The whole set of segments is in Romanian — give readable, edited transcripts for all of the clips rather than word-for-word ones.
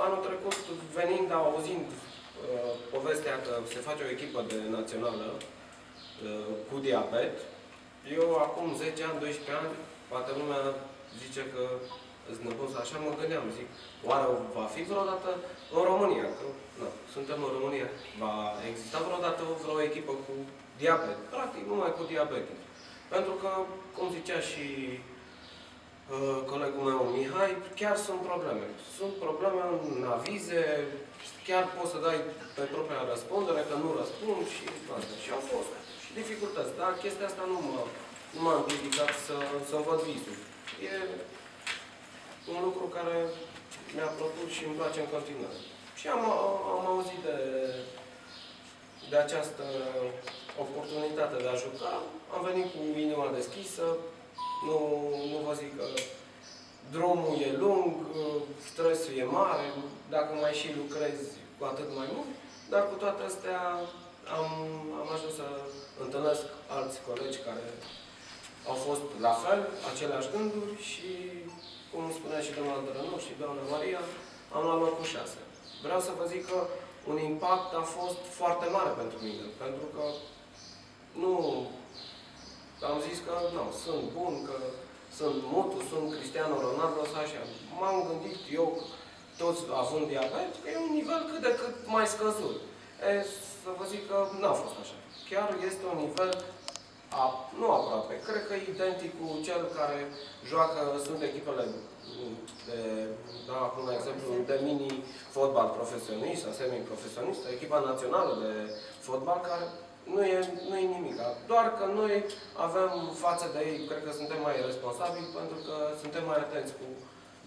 anul trecut, venind, auzind povestea că se face o echipă de națională cu diabet, eu acum 10 ani, 12 ani, poate lumea zice că îți nebun, așa mă gândeam, zic, oare va fi vreodată în România? Că, na, suntem în România. Va exista vreodată vreo echipă cu diabet? Practic, numai cu diabetic. Pentru că, cum zicea și colegul meu, Mihai, chiar sunt probleme. Sunt probleme în avize, chiar poți să dai pe propria răspundere, că nu răspund și asta. Și au fost și dificultăți. Dar chestia asta nu m-a împiedicat să-mi văd visul. E un lucru care mi-a plăcut și îmi place în continuare. Și am auzit de această oportunitate de a juca. Am venit cu inima deschisă. Nu vă zic că drumul e lung, stresul e mare, dacă mai și lucrezi, cu atât mai mult. Dar cu toate astea am ajuns să întâlnesc alți colegi care au fost la fel, aceleași gânduri și, cum spunea și domnul antrenor și doamna Maria, am luat locul 6. Vreau să vă zic că un impact a fost foarte mare pentru mine, pentru că nu am zis că nu, sunt bun, că sunt Mutu, sunt Cristiano Ronaldo sau așa. M-am gândit eu, toți având diabet, că e un nivel cât de cât mai scăzut. Să vă zic că n-a fost așa. Chiar este un nivel, nu aproape, cred că identic cu cel care joacă, sunt echipele dau acum un exemplu, de mini-fotbal profesionist sau semi-profesionist, echipa națională de fotbal care nu e nimic. Doar că noi avem față de ei, cred că suntem mai responsabili pentru că suntem mai atenți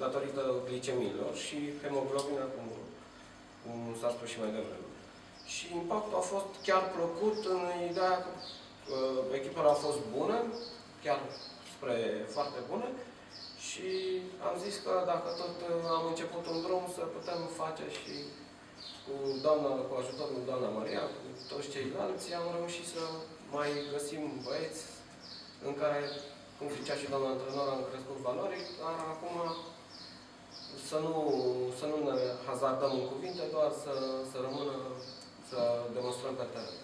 datorită glicemiilor și hemoglobina, cum s-a spus și mai devreme. Și impactul a fost chiar plăcut în ideea că echipele au fost bune, chiar spre foarte bune, și am zis că dacă tot am început un drum, să putem face și cu ajutorul lui doamna Maria, cu toți ceilalți, am reușit să mai găsim băieți în care, cum zicea și doamna antrenor, am crescut valori, dar acum să nu ne hazardăm în cuvinte, doar să rămână, să demonstrăm pe teren.